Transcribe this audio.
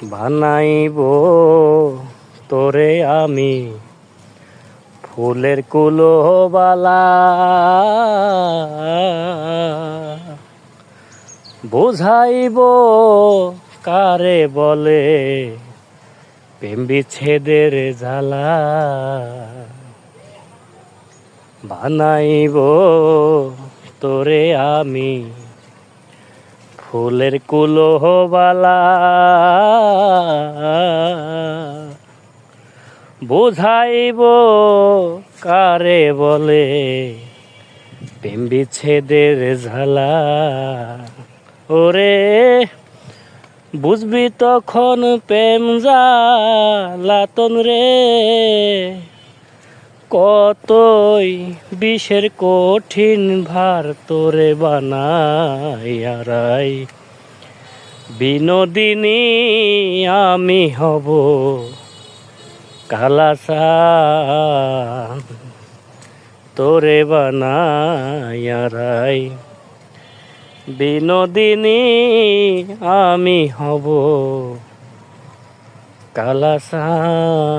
বানাইব তোরে আমি ফুলের কুলোবালা, বুঝাইব কারে বলে প্রেম বিচ্ছেদের জ্বালা। বানাইব তোরে আমি ফুলের কুলোবালা, বুঝাইব কারে বলে প্রেম বিচ্ছেদের ঝালা। ওরে বুঝবি তখন প্রেম জ্বালাতন রে, কতই বিষের কঠিন ভার তোরে বানাই। বিনোদিনী আমি হব কালাসান তোরে বানাই। বিনোদিনী আমি হব কালাসান।